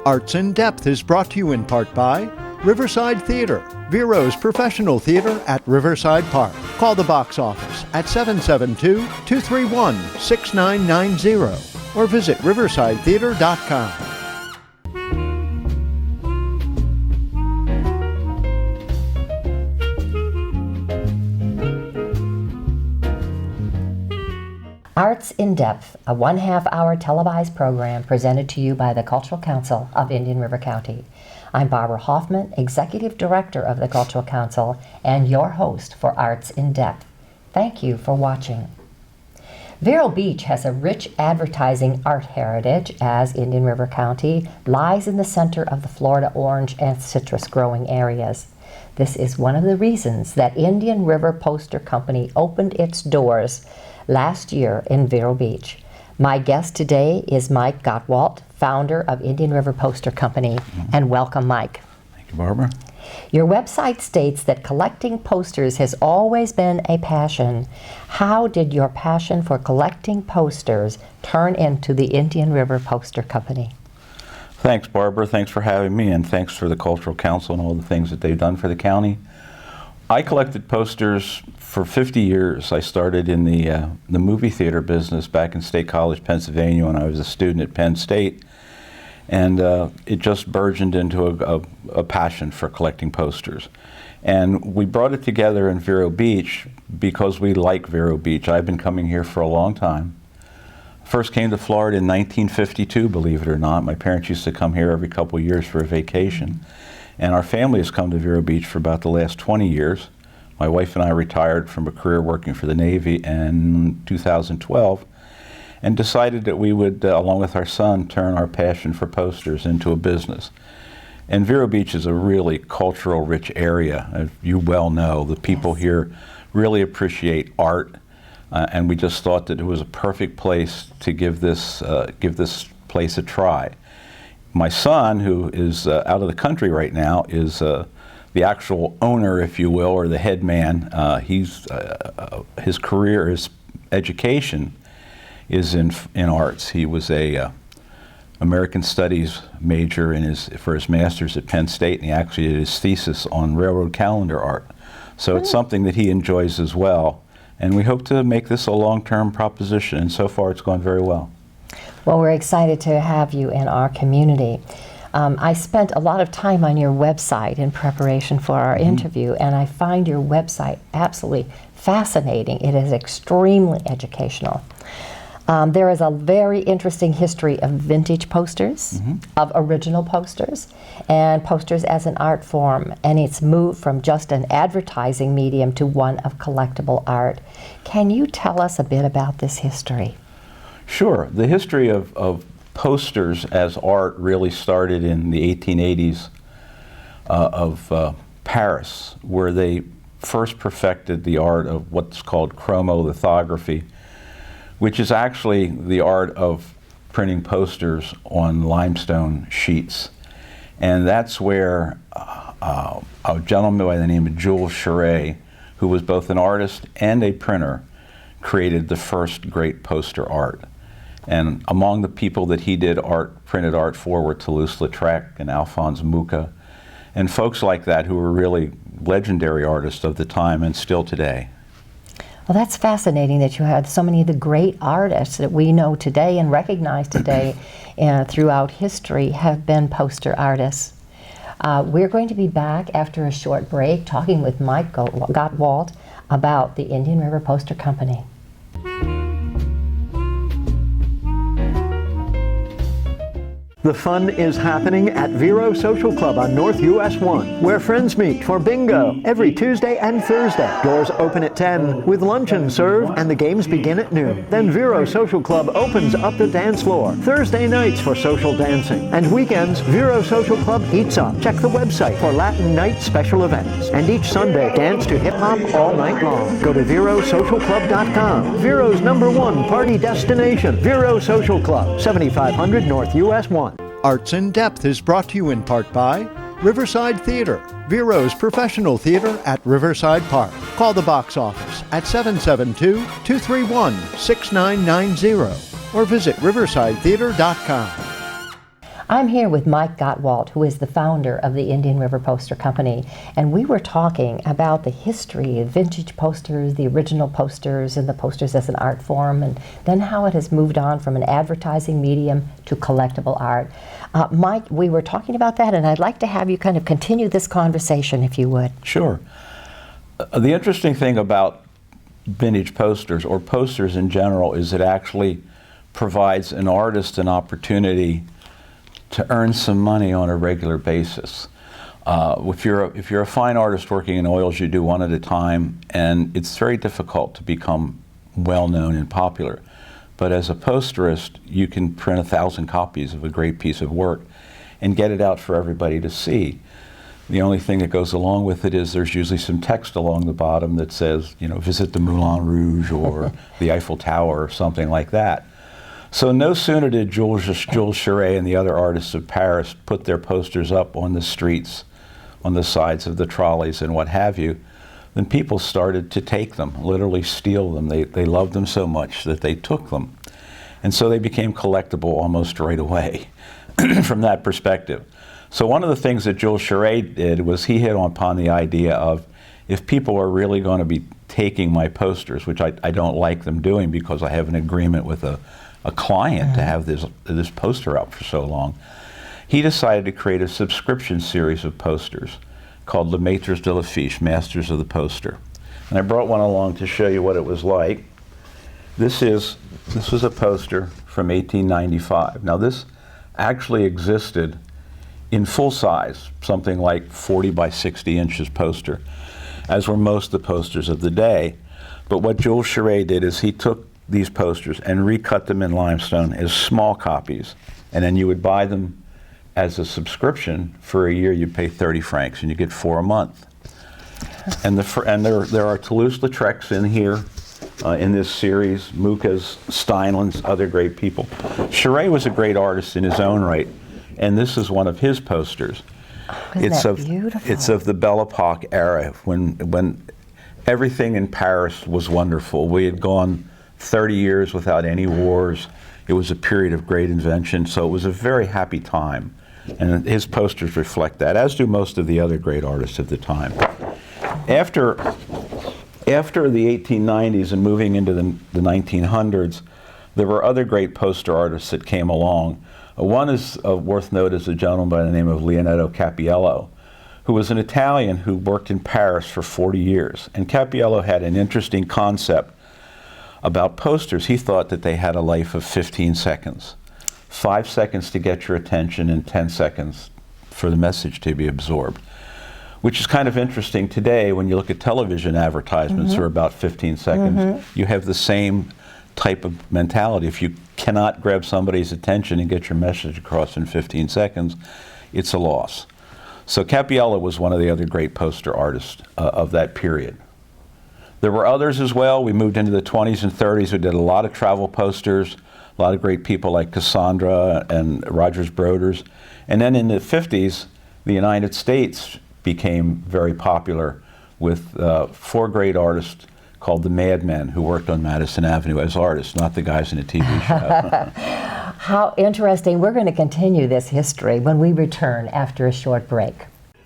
Arts in Depth is brought to you in part by Riverside Theater, Vero's professional theater at Riverside Park. Call the box office at 772-231-6990 or visit riversidetheater.com. Arts in Depth, a 1/2-hour televised program presented to you by the Cultural Council of Indian River County. I'm Barbara Hoffman, Executive Director of the Cultural Council and your host for Arts in Depth. Thank you for watching. Vero Beach has a rich advertising art heritage as Indian River County lies in the center of the Florida orange and citrus growing areas. This is one of the reasons that Indian River Poster Company opened its doors last year in Vero Beach. My guest today is Mike Gotwalt, founder of Indian River Poster Company, and welcome, Mike. Thank you, Barbara. Your website states that collecting posters has always been a passion. How did your passion for collecting posters turn into the Indian River Poster Company? Thanks, Barbara. Thanks for having me, and thanks for the Cultural Council and all the things that they've done for the county. I collected posters for 50 years. I started in the movie theater business back in State College, Pennsylvania, when I was a student at Penn State. And it just burgeoned into a passion for collecting posters. And we brought it together in Vero Beach because we like Vero Beach. I've been coming here for a long time. First came to Florida in 1952, believe it or not. My parents used to come here every couple of years for a vacation. And our family has come to Vero Beach for about the last 20 years. My wife and I retired from a career working for the Navy in 2012 and decided that we would, along with our son, turn our passion for posters into a business. And Vero Beach is a really cultural rich area. As you well know, the people here really appreciate art, and we just thought that it was a perfect place to give this place a try. My son, who is out of the country right now, is the actual owner, if you will, or the head man. His career, his education is in arts. He was a American Studies major for his master's at Penn State, and he actually did his thesis on railroad calendar art. So it's something that he enjoys as well. And we hope to make this a long-term proposition, and so far it's gone very well. Well, we're excited to have you in our community. I spent a lot of time on your website in preparation for our interview, and I find your website absolutely fascinating. It is extremely educational. There is a very interesting history of vintage posters, of original posters, and posters as an art form, and it's moved from just an advertising medium to one of collectible art. Can you tell us a bit about this history? Sure. The history of posters as art really started in the 1880s of Paris, where they first perfected the art of what's called chromolithography, which is actually the art of printing posters on limestone sheets. And that's where a gentleman by the name of Jules Charest, who was both an artist and a printer, created the first great poster art. And among the people that he did printed art for were Toulouse-Lautrec and Alphonse Mucha, and folks like that who were really legendary artists of the time and still today. Well, that's fascinating that you had so many of the great artists that we know today and recognize today throughout history have been poster artists. We're going to be back after a short break talking with Mike Gotwalt about the Indian River Poster Company. The fun is happening at Vero Social Club on North US 1, where friends meet for bingo every Tuesday and Thursday. Doors open at 10, with luncheon served, and the games begin at noon. Then Vero Social Club opens up the dance floor Thursday nights for social dancing. And weekends, Vero Social Club eats up. Check the website for Latin night special events. And each Sunday, dance to hip-hop all night long. Go to VeroSocialClub.com. Vero's #1 party destination. Vero Social Club, 7500 North US 1. Arts in Depth is brought to you in part by Riverside Theater, Vero's professional theater at Riverside Park. Call the box office at 772-231-6990 or visit riversidetheater.com. I'm here with Mike Gotwalt, who is the founder of the Indian River Poster Company, and we were talking about the history of vintage posters, the original posters, and the posters as an art form, and then how it has moved on from an advertising medium to collectible art. Mike, we were talking about that, and I'd like to have you kind of continue this conversation, if you would. Sure. The interesting thing about vintage posters, or posters in general, is it actually provides an artist an opportunity to earn some money on a regular basis. If you're a fine artist working in oils, you do one at a time, and it's very difficult to become well-known and popular. But as a posterist, you can print 1,000 copies of a great piece of work and get it out for everybody to see. The only thing that goes along with it is there's usually some text along the bottom that says, you know, visit the Moulin Rouge or the Eiffel Tower or something like that. So no sooner did Jules Charest and the other artists of Paris put their posters up on the streets, on the sides of the trolleys and what have you, then people started to take them, literally steal them. They loved them so much that they took them. And so they became collectible almost right away from that perspective. So one of the things that Jules Charest did was he hit upon the idea of, if people are really going to be taking my posters, which I don't like them doing because I have an agreement with a client to have this poster up for so long, he decided to create a subscription series of posters called Le Maîtres de l'Affiche, Masters of the Poster. And I brought one along to show you what it was like. This was a poster from 1895. Now this actually existed in full size, something like 40 by 60 inches poster, as were most of the posters of the day. But what Jules Charest did is he took these posters and recut them in limestone as small copies, and then you would buy them as a subscription. For a year you'd pay 30 francs and you get 4 a month. And there are Toulouse-Lautrec's in here in this series, Muchas, Steinlen's, other great people. Charest was a great artist in his own right, and this is one of his posters. It's beautiful. It's of the Belle Epoque era, when everything in Paris was wonderful. We had gone 30 years without any wars. It was a period of great invention, so it was a very happy time. And his posters reflect that, as do most of the other great artists of the time. After the 1890s and moving into the 1900s, there were other great poster artists that came along. One is worth note is a gentleman by the name of Leonardo Cappiello, who was an Italian who worked in Paris for 40 years. And Cappiello had an interesting concept about posters. He thought that they had a life of 15 seconds. 5 seconds to get your attention and 10 seconds for the message to be absorbed. Which is kind of interesting today when you look at television advertisements are about 15 seconds. You have the same type of mentality. If you cannot grab somebody's attention and get your message across in 15 seconds, it's a loss. So Cappiello was one of the other great poster artists of that period. There were others as well. We moved into the 20s and 30s. We did a lot of travel posters, a lot of great people like Cassandra and Rogers Broders. And then in the 50s, the United States became very popular with 4 great artists called the Madmen, who worked on Madison Avenue as artists, not the guys in a TV show. How interesting. We're going to continue this history when we return after a short break.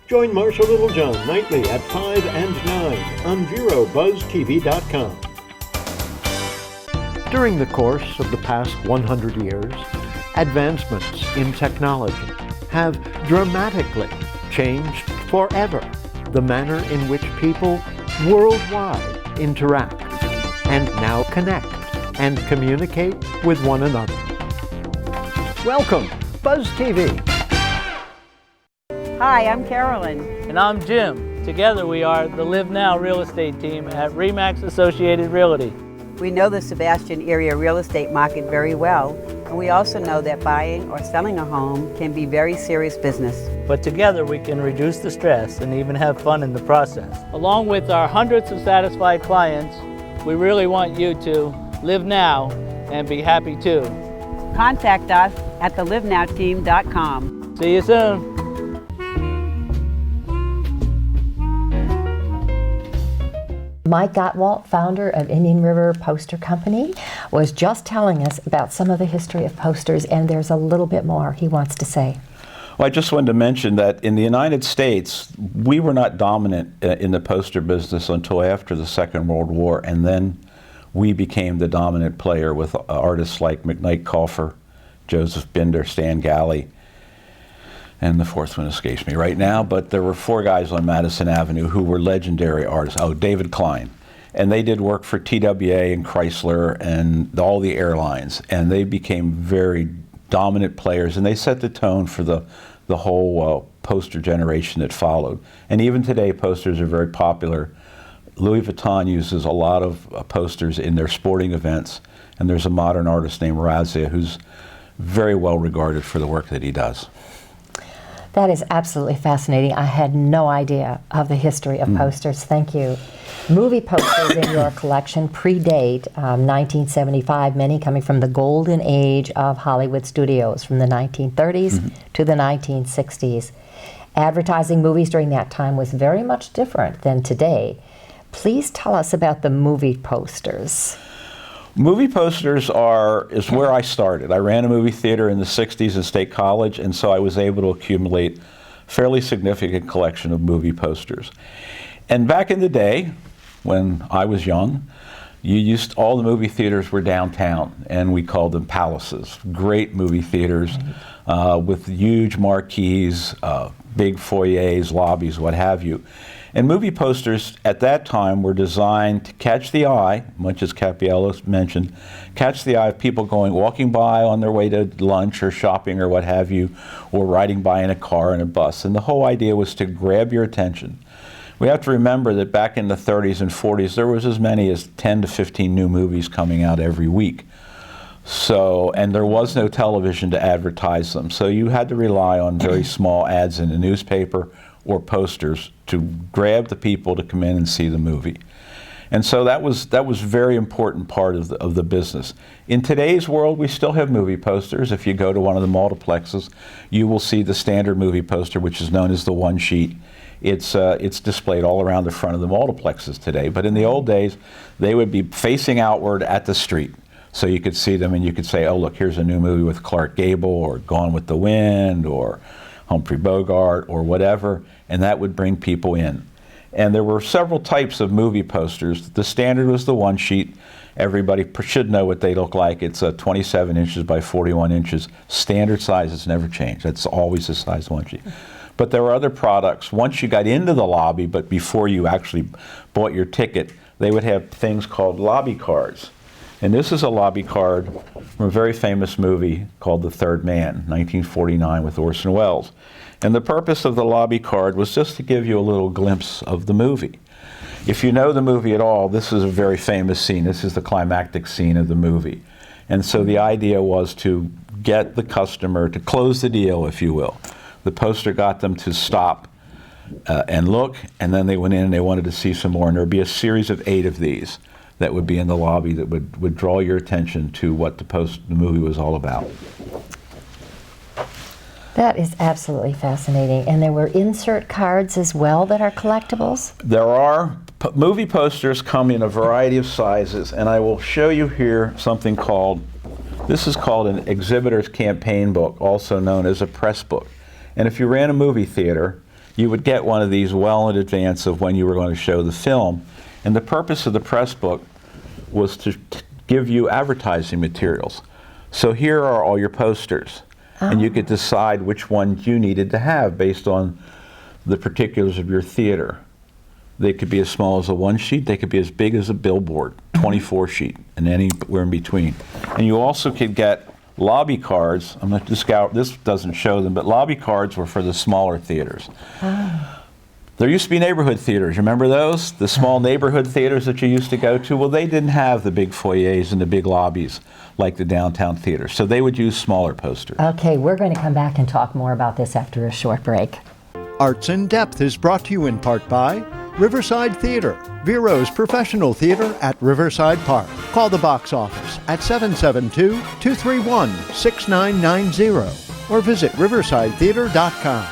Join Marsha Littlejohn nightly at 5 and 9 on VeroBuzzTV.com. During the course of the past 100 years, advancements in technology have dramatically changed forever the manner in which people worldwide interact and now connect and communicate with one another. Welcome, Buzz TV. Hi, I'm Carolyn. And I'm Jim. Together we are the Live Now real estate team at RE/MAX Associated Realty. We know the Sebastian area real estate market very well, and we also know that buying or selling a home can be very serious business. But together we can reduce the stress and even have fun in the process. Along with our hundreds of satisfied clients, we really want you to live now and be happy too. Contact us at thelivenowteam.com. See you soon. Mike Gotwalt, founder of Indian River Poster Company, was just telling us about some of the history of posters, and there's a little bit more he wants to say. Well, I just wanted to mention that in the United States, we were not dominant in the poster business until after the Second World War, and then we became the dominant player with artists like McKnight Kauffer, Joseph Binder, Stan Galley, and the fourth one escapes me right now, but there were 4 guys on Madison Avenue who were legendary artists. Oh, David Klein. And they did work for TWA and Chrysler and all the airlines, and they became very dominant players, and they set the tone for the whole poster generation that followed. And even today, posters are very popular. Louis Vuitton uses a lot of posters in their sporting events, and there's a modern artist named Razia who's very well regarded for the work that he does. That is absolutely fascinating. I had no idea of the history of posters. Thank you. Movie posters in your collection predate 1975, many coming from the golden age of Hollywood studios from the 1930s to the 1960s. Advertising movies during that time was very much different than today. Please tell us about the movie posters. Movie posters is where I started. I ran a movie theater in the 60s in State College, and so I was able to accumulate a fairly significant collection of movie posters. And back in the day, when I was young, all the movie theaters were downtown, and we called them palaces. Great movie theaters with huge marquees, big foyers, lobbies, what have you. And movie posters at that time were designed to catch the eye, much as Capiello mentioned, catch the eye of people walking by on their way to lunch or shopping or what have you, or riding by in a car and a bus. And the whole idea was to grab your attention. We have to remember that back in the 30s and 40s, there was as many as 10 to 15 new movies coming out every week. And there was no television to advertise them. So you had to rely on very small ads in the newspaper or posters to grab the people to come in and see the movie. And so that was a very important part of the business. In today's world, we still have movie posters. If you go to one of the multiplexes, you will see the standard movie poster, which is known as the one sheet. It's displayed all around the front of the multiplexes today. But in the old days, they would be facing outward at the street. So you could see them and you could say, oh, look, here's a new movie with Clark Gable or Gone with the Wind or Humphrey Bogart or whatever, and that would bring people in. And there were several types of movie posters. The standard was the one sheet. Everybody should know what they look like. It's 27 inches by 41 inches. Standard size has never changed. That's always the size one sheet. But there were other products. Once you got into the lobby, but before you actually bought your ticket, they would have things called lobby cards. And this is a lobby card from a very famous movie called The Third Man, 1949 with Orson Welles. And the purpose of the lobby card was just to give you a little glimpse of the movie. If you know the movie at all, this is a very famous scene. This is the climactic scene of the movie. And so the idea was to get the customer to close the deal, if you will. The poster got them to stop and look, and then they went in and they wanted to see some more. And there would be a series of 8 of these that would be in the lobby that would draw your attention to what the movie was all about. That is absolutely fascinating. And there were insert cards as well that are collectibles? There are. Movie posters come in a variety of sizes, and I will show you here something this is called an exhibitor's campaign book, also known as a press book. And if you ran a movie theater, you would get one of these well in advance of when you were going to show the film. And the purpose of the press book was to give you advertising materials. So here are all your posters. And you could decide which ones you needed to have based on the particulars of your theater. They could be as small as a one sheet, they could be as big as a billboard, 24 sheet, and anywhere in between. And you also could get lobby cards. I'm going to discount, this doesn't show them, but lobby cards were for the smaller theaters. There used to be neighborhood theaters, remember those? The small neighborhood theaters that you used to go to? Well, they didn't have the big foyers and the big lobbies like the downtown theater, so they would use smaller posters. Okay, we're going to come back and talk more about this after a short break. Arts in Depth is brought to you in part by Riverside Theater, Vero's professional theater at Riverside Park. Call the box office at 772-231-6990 or visit riversidetheater.com.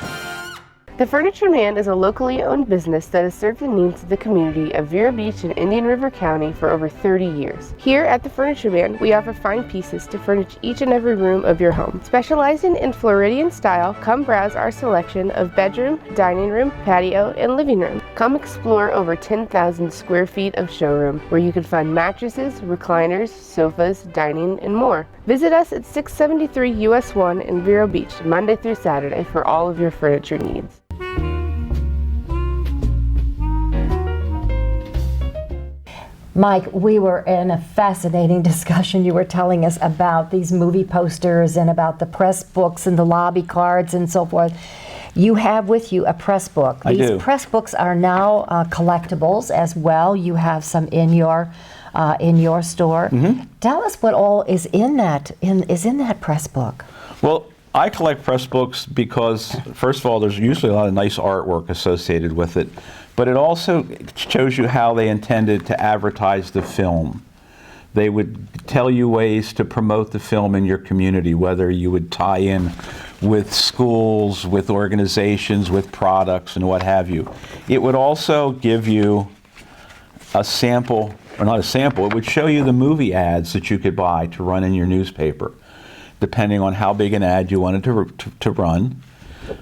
The Furniture Man is a locally owned business that has served the needs of the community of Vero Beach and Indian River County for over 30 years. Here at the Furniture Man, we offer fine pieces to furnish each and every room of your home. Specializing in Floridian style, come browse our selection of bedroom, dining room, patio, and living room. Come explore over 10,000 square feet of showroom where you can find mattresses, recliners, sofas, dining, and more. Visit us at 673 US 1 in Vero Beach, Monday through Saturday for all of your furniture needs. Mike, we were in a fascinating discussion. You were telling us about these movie posters and about the press books and the lobby cards and so forth. You have with you a press book. I do. These press books are now collectibles as well. You have some in your store. Mm-hmm. Tell us what all is in that press book. Well, I collect press books because, first of all, there's usually a lot of nice artwork associated with it, but it also shows you how they intended to advertise the film. They would tell you ways to promote the film in your community, whether you would tie in with schools, with organizations, with products, and what have you. It would also give you a sample, or not a sample, it would show you the movie ads that you could buy to run in your newspaper. Depending on how big an ad you wanted to run,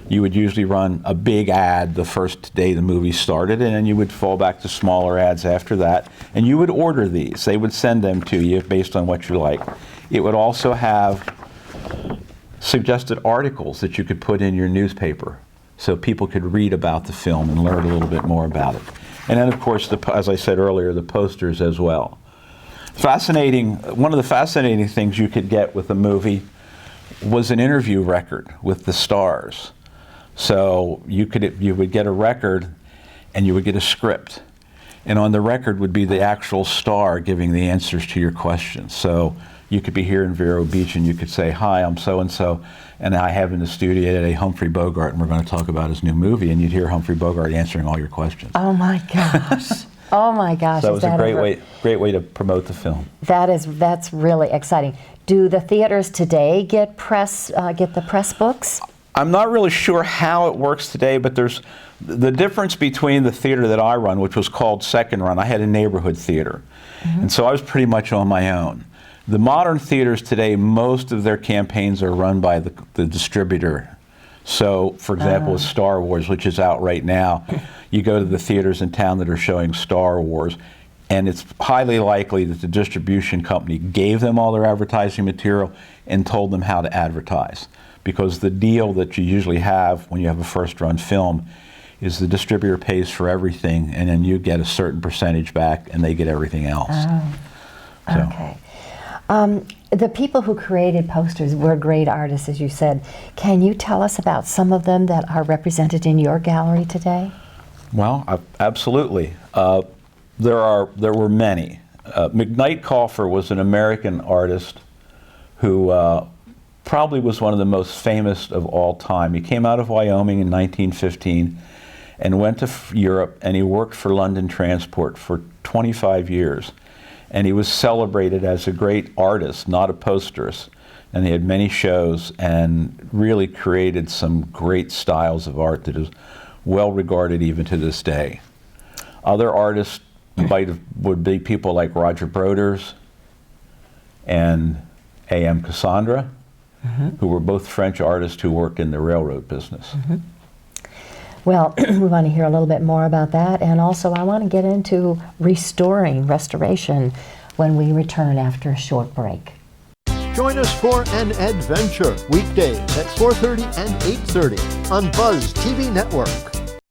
you would usually run a big ad the first day the movie started, and then you would fall back to smaller ads after that, and you would order these. They would send them to you based on what you like. It would also have suggested articles that you could put in your newspaper so people could read about the film and learn a little bit more about it. And then, of course, as I said earlier, the posters as well. One of the fascinating things you could get with a movie was an interview record with the stars. So you would get a record and you would get a script. And on the record would be the actual star giving the answers to your questions. So you could be here in Vero Beach and you could say, "Hi, I'm so-and-so, and I have in the studio today Humphrey Bogart, and we're going to talk about his new movie," and you'd hear Humphrey Bogart answering all your questions. Oh my gosh. Oh my gosh. So it was a great way to promote the film. That's really exciting. Do the theaters today get the press books? I'm not really sure how it works today, but there's the difference between the theater that I run, which was called Second Run. I had a neighborhood theater, and so I was pretty much on my own. The modern theaters today, most of their campaigns are run by the distributor. So, for example, with Star Wars, which is out right now, you go to the theaters in town that are showing Star Wars, and it's highly likely that the distribution company gave them all their advertising material and told them how to advertise. Because the deal that you usually have when you have a first-run film is the distributor pays for everything, and then you get a certain percentage back, and they get everything else. Okay. The people who created posters were great artists, as you said. Can you tell us about some of them that are represented in your gallery today? Well, absolutely. There were many. McKnight Kauffer was an American artist who probably was one of the most famous of all time. He came out of Wyoming in 1915 and went to Europe, and he worked for London Transport for 25 years. And he was celebrated as a great artist, not a posterist. And he had many shows and really created some great styles of art that is well regarded even to this day. Other artists would be people like Roger Broders and A.M. Cassandra, who were both French artists who worked in the railroad business. Well, we want to hear a little bit more about that, and also I want to get into restoration when we return after a short break. Join us for an adventure weekdays at 4:30 and 8:30 on Buzz TV Network.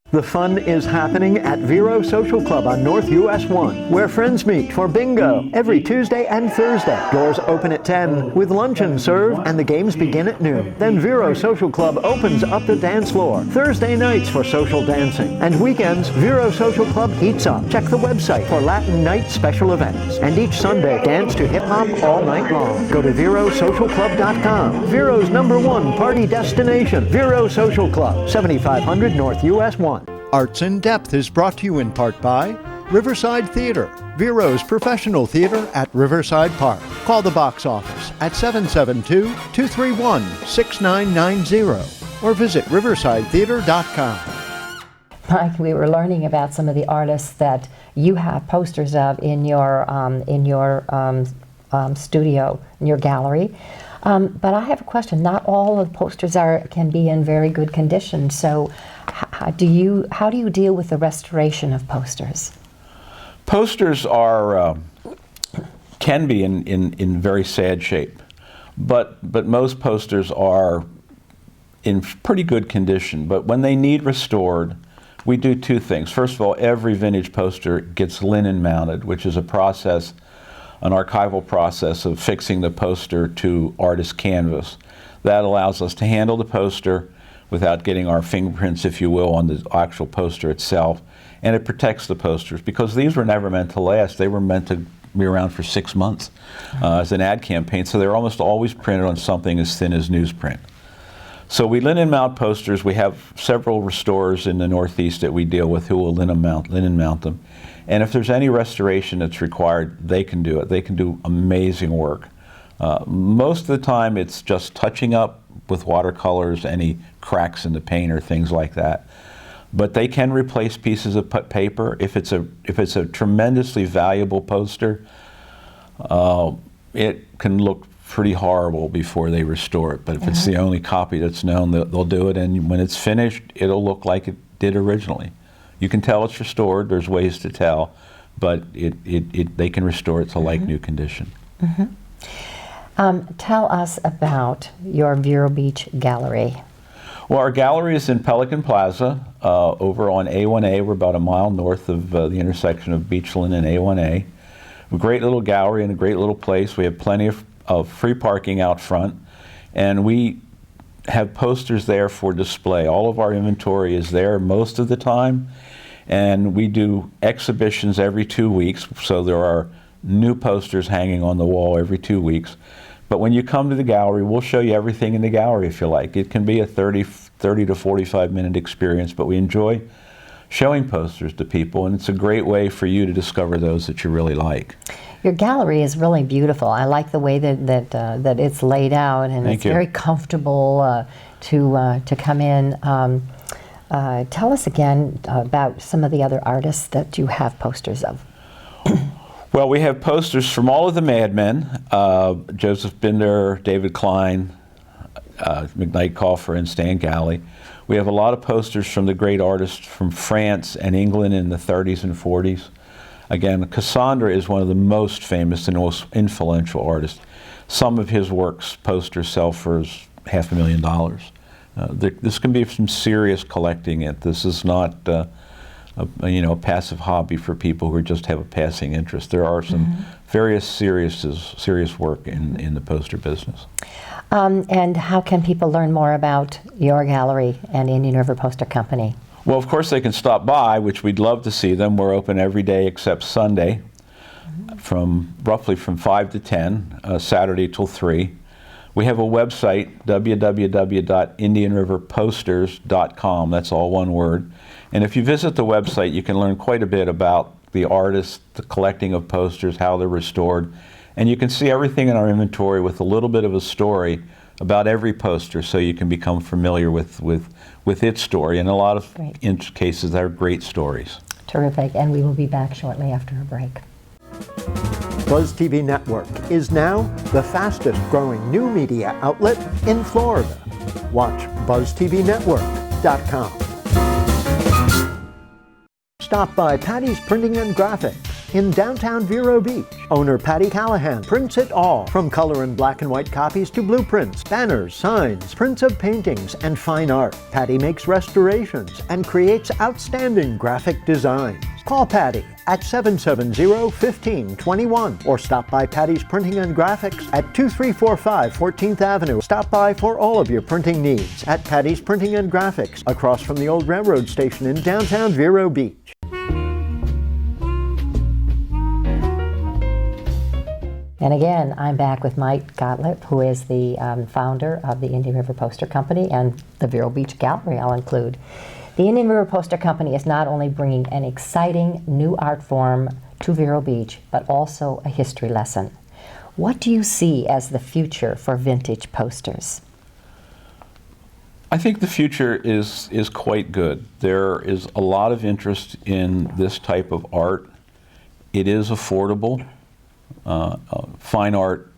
The fun is happening at Vero Social Club on North US 1, where friends meet for bingo every Tuesday and Thursday. Doors open at 10 with luncheon served, and the games begin at noon. Then Vero Social Club opens up the dance floor Thursday nights for social dancing, and weekends Vero Social Club heats up. Check the website for Latin night special events, and each Sunday dance to hip-hop all night long. Go to VeroSocialClub.com. Vero's #1 party destination, Vero Social Club, 7500 North US 1. Arts in Depth is brought to you in part by Riverside Theater, Vero's professional theater at Riverside Park. Call the box office at 772-231-6990 or visit riversidetheater.com. Mike, we were learning about some of the artists that you have posters of in your studio, in your gallery. But I have a question. Not all of the posters can be in very good condition. So, how do you deal with the restoration of posters? Posters can be in very sad shape, but most posters are in pretty good condition. But when they need restored, we do two things. First of all, every vintage poster gets linen mounted, which is an archival process of fixing the poster to artist canvas. That allows us to handle the poster without getting our fingerprints, if you will, on the actual poster itself. And it protects the posters, because these were never meant to last. They were meant to be around for 6 months as an ad campaign, so they're almost always printed on something as thin as newsprint. So we linen mount posters. We have several restorers in the Northeast that we deal with who will linen mount them. And if there's any restoration that's required, they can do it. They can do amazing work. Most of the time it's just touching up with watercolors, any cracks in the paint or things like that. But they can replace pieces of paper. If it's a tremendously valuable poster, it can look pretty horrible before they restore it. But if it's the only copy that's known, they'll do it, and when it's finished, it'll look like it did originally. You can tell it's restored. There's ways to tell, but they can restore it to like new condition. Tell us about your Vero Beach gallery. Well, our gallery is in Pelican Plaza, over on A1A. We're about a mile north of the intersection of Beachland and A1A. A great little gallery and a great little place. We have plenty of free parking out front, and we have posters there for display. All of our inventory is there most of the time, and we do exhibitions every 2 weeks, so there are new posters hanging on the wall every 2 weeks. But when you come to the gallery, we'll show you everything in the gallery if you like. It can be a 30 to 45 minute experience, but we enjoy showing posters to people, and it's a great way for you to discover those that you really like. Your gallery is really beautiful. I like the way that it's laid out, and Thank it's you. very comfortable to come in. Tell us again about some of the other artists that you have posters of. Well, we have posters from all of the madmen, Joseph Binder, David Klein, McKnight Kauffer, and Stan Galley. We have a lot of posters from the great artists from France and England in the 30s and 40s. Again, Cassandra is one of the most famous and most influential artists. Some of his works, posters, sell for $500,000. This can be some serious collecting. This is not a passive hobby for people who just have a passing interest. There are some various serious work in the poster business. And how can people learn more about your gallery and Indian River Poster Company? Well, of course, they can stop by, which we'd love to see them. We're open every day except Sunday, roughly from 5 to 10, Saturday till 3. We have a website, www.indianriverposters.com. That's all one word. And if you visit the website, you can learn quite a bit about the artists, the collecting of posters, how they're restored. And you can see everything in our inventory with a little bit of a story about every poster, so you can become familiar with its story. And a lot of cases, they're great stories. Terrific. And we will be back shortly after a break. Buzz TV Network is now the fastest growing new media outlet in Florida. Watch BuzzTVNetwork.com. Stop by Patty's Printing and Graphics in downtown Vero Beach. Owner Patty Callahan prints it all, from color and black and white copies to blueprints, banners, signs, prints of paintings, and fine art. Patty makes restorations and creates outstanding graphic designs. Call Patty at 770-1521 or stop by Patty's Printing and Graphics at 2345 14th Avenue. Stop by for all of your printing needs at Patty's Printing and Graphics, across from the old railroad station in downtown Vero Beach. And again, I'm back with Mike Gotwalt, who is the founder of the Indian River Poster Company and the Vero Beach Gallery, I'll include. The Indian River Poster Company is not only bringing an exciting new art form to Vero Beach, but also a history lesson. What do you see as the future for vintage posters? I think the future is quite good. There is a lot of interest in this type of art. It is affordable. Fine art,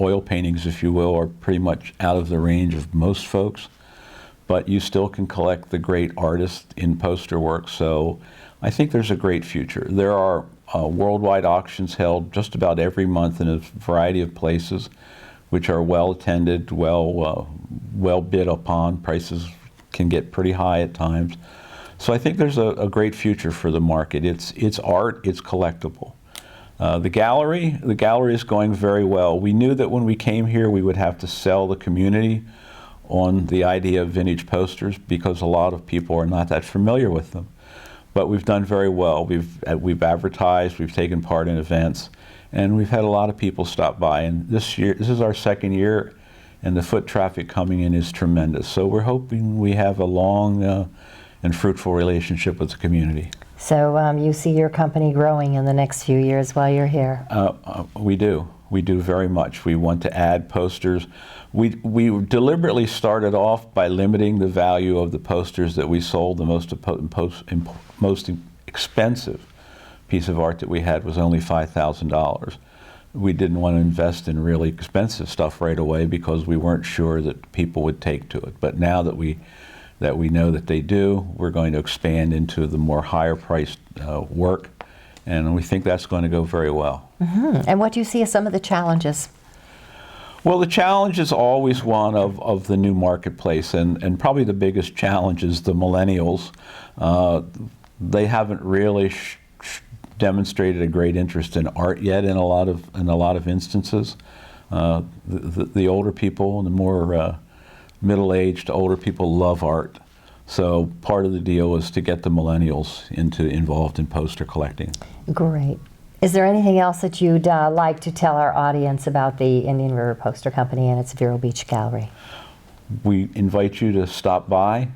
oil paintings, if you will, are pretty much out of the range of most folks, but you still can collect the great artists in poster work, so I think there's a great future. There are worldwide auctions held just about every month in a variety of places, which are well attended, well bid upon. Prices can get pretty high at times. So I think there's a great future for the market. It's art, it's collectible. The gallery is going very well. We knew that when we came here we would have to sell the community on the idea of vintage posters because a lot of people are not that familiar with them. But we've done very well. We've advertised, we've taken part in events, and we've had a lot of people stop by. And this is our second year, and the foot traffic coming in is tremendous. So we're hoping we have a long and fruitful relationship with the community. So you see your company growing in the next few years while you're here? We do. We do very much. We want to add posters. We deliberately started off by limiting the value of the posters that we sold. The most expensive piece of art that we had was only $5,000. We didn't want to invest in really expensive stuff right away because we weren't sure that people would take to it. But now that we know that they do, we're going to expand into the more higher priced work, and we think that's going to go very well. Mm-hmm. And what do you see as some of the challenges? Well, the challenge is always one of the new marketplace, and probably the biggest challenge is the millennials. They haven't really demonstrated a great interest in art yet in a lot of instances. The older people, the more middle-aged older people love art. So part of the deal was to get the millennials involved in poster collecting. Great. Is there anything else that you'd like to tell our audience about the Indian River Poster Company and its Vero Beach Gallery? We invite you to stop by.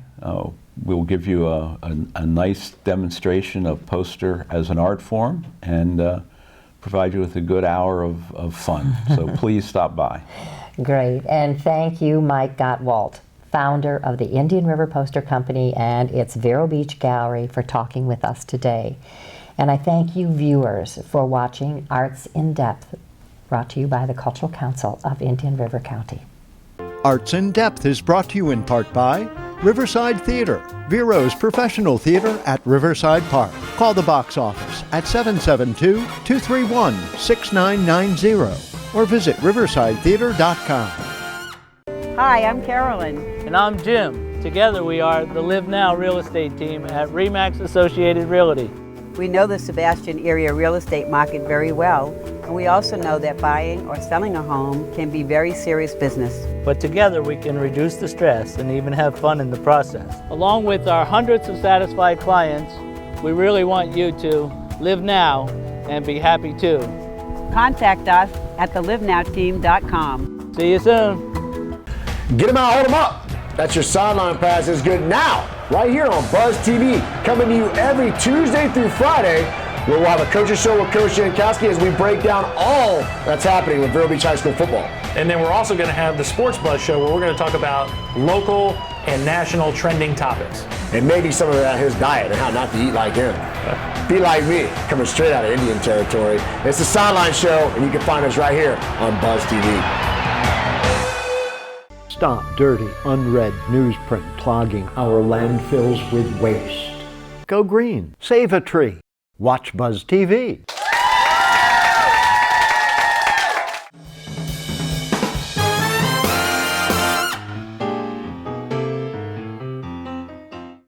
We'll give you a nice demonstration of poster as an art form and provide you with a good hour of fun. So please stop by. Great. And thank you, Mike Gotwalt, founder of the Indian River Poster Company and its Vero Beach Gallery, for talking with us today. And I thank you, viewers, for watching Arts in Depth, brought to you by the Cultural Council of Indian River County. Arts in Depth is brought to you in part by Riverside Theater, Vero's professional theater at Riverside Park. Call the box office at 772-231-6990 or visit riversidetheater.com. Hi, I'm Carolyn. And I'm Jim. Together we are the Live Now real estate team at RE/MAX Associated Realty. We know the Sebastian area real estate market very well, and we also know that buying or selling a home can be very serious business. But together we can reduce the stress and even have fun in the process. Along with our hundreds of satisfied clients, we really want you to live now and be happy too. Contact us at thelivenowteam.com. See you soon. Get them out, hold them up. That's your sideline pass is good now, right here on Buzz TV, coming to you every Tuesday through Friday, where we'll have a coach's show with Coach Jankowski as we break down all that's happening with Vero Beach High School football. And then we're also going to have the Sports Buzz show, where we're going to talk about local and national trending topics. And maybe some of his diet and how not to eat like him. Be like me, coming straight out of Indian territory. It's the Sideline Show, and you can find us right here on Buzz TV. Stop dirty, unread newsprint clogging our landfills with waste. Go green. Save a tree. Watch Buzz TV.